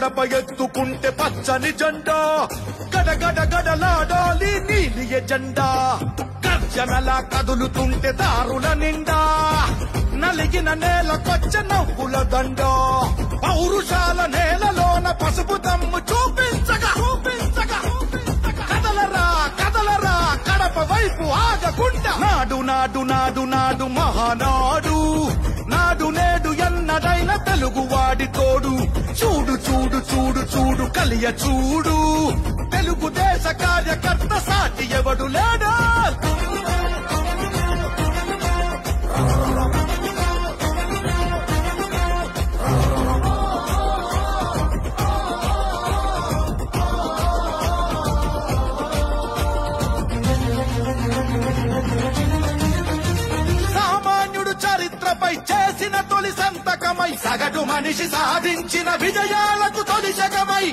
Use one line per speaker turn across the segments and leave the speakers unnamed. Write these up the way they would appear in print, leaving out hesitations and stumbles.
గడప ఎత్తుకుంటే పచ్చని జెండా గడగడ గడలాడాలి నీలి ఎజెండా గర్జనలా కదులుతుంటే దారుల నిండా నలిగిన నేలకొచ్చ నవ్వుల దండ పౌరుషాల నేలలోన పసుపు దమ్ము చూపించగా కదలరా కదలరా కడప వైపు ఆగకుండా నాడు నాడు నాడు నాడు మహానాడు నాడు నేడు ఎన్నడైన తెలుగువాడి తోడు చూడు చూడు చూడు చూడు కలియ చూడు తెలుగుదేశ కార్యకర్త సాటి ఎవడు లేడా సామాన్యుడు చరిత్రపై చేసిన తొలి సంతకమై సగటు మనిషి సాధించిన విజయాలకు తొలి శకమై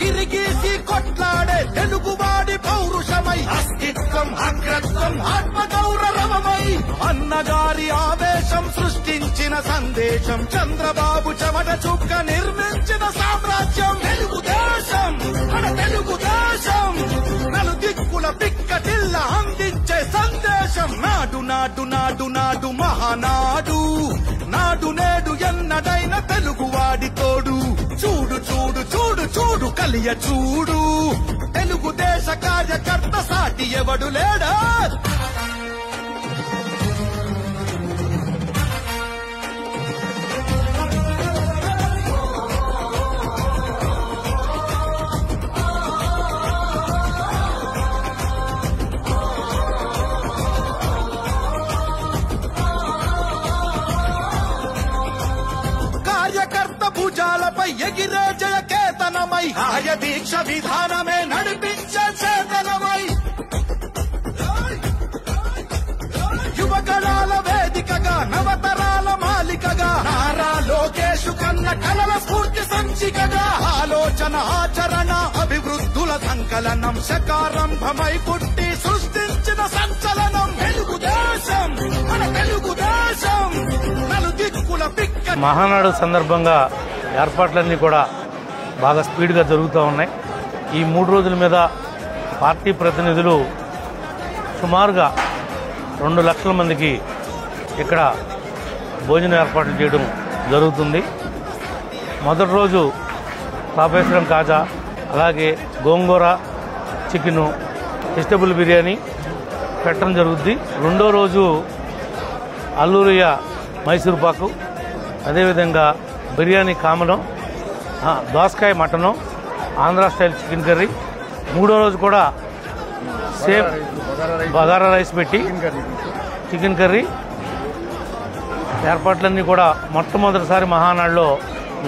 గిరిగీసి కొట్లాడే తెలుగువాడి పౌరుషమై అస్తిత్వం అగ్రత్వం ఆత్మగౌరవమై అన్నగారి ఆవేశం సృష్టించిన సందేశం చంద్రబాబు చెమట చుక్క నిర్మించిన సామ్రాజ్యం తెలుగుదేశం మన తెలుగుదేశం నలుదిక్కుల పిక్కటిల్ల అందించే సందేశం నాడు నాడు నాడు నాడు మహానాడు నాడు నేడు ఎన్నడైన తెలుగువాడి తోడు చూడు చూడు చూడు చూడు కలియ చూడు తెలుగుదేశ కార్యకర్త సాటి ఎవడు లేడా కార్యకర్త భుజాలపై ఎగిరే జయకేతనమై ఆయ దీక్ష విధానమే నడిపించే చేతనమై యువగళాల వేదికగా నవతరాల మాలికగా నారా లోకేష్ కన్న కలల స్ఫూర్తి సంచికగా ఆలోచన ఆచరణ అభివృద్ధుల సంకలనం శకారంభమై పుట్టి సృష్టించిన సంచలనం తెలుగుదేశం మన తెలుగుదేశం నలుదిక్కుల పిక్క
మహానాడు సందర్భంగా ఏర్పాట్లన్నీ కూడా బాగా స్పీడ్గా జరుగుతూ ఉన్నాయి. ఈ 3 రోజుల మీద పార్టీ ప్రతినిధులు సుమారుగా 2 లక్షల మందికి ఇక్కడ భోజనం ఏర్పాట్లు చేయడం జరుగుతుంది. మొదటి రోజు పాపేశ్వరం కాజా, అలాగే గోంగూర చికెను, వెజిటబుల్ బిర్యానీ పెట్టడం జరుగుద్ది. రెండో రోజు అల్లూరియ మైసూర్ పాకు, అదేవిధంగా బిర్యానీ కామనం, దోసకాయ mutton, Andhra style chicken curry. మూడో రోజు కూడా సేమ్ బగారా రైస్ పెట్టి చికెన్ కర్రీ ఏర్పాట్లన్నీ కూడా మొట్టమొదటిసారి మహానాడులో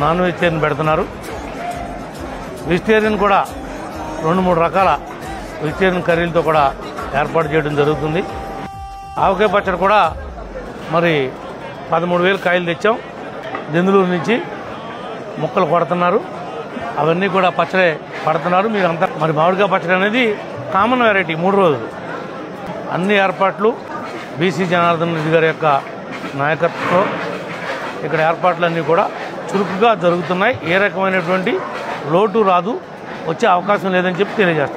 నాన్ వెజిటేరియన్ పెడుతున్నారు. వెజిటేరియన్ కూడా 2-3 రకాల వెజిటేరియన్ కర్రీలతో కూడా ఏర్పాటు చేయడం జరుగుతుంది. ఆవకాయ పచ్చడి కూడా మరి 13,000 కాయలు తెచ్చాం. దెందులూరు నుంచి ముక్కలు కొడుతున్నారు, అవన్నీ కూడా పచ్చడి పడుతున్నారు. మీరంతా మరి మామిడికాయ పచ్చడి అనేది కామన్ వెరైటీ 3 రోజులు. అన్ని ఏర్పాట్లు బీసీ జనార్దన్ రెడ్డి గారి యొక్క నాయకత్వంలో ఇక్కడ ఏర్పాట్లన్నీ కూడా చురుకుగా జరుగుతున్నాయి. ఏ రకమైనటువంటి లోటు రాదు, వచ్చే అవకాశం లేదని చెప్పి తెలియజేస్తాం.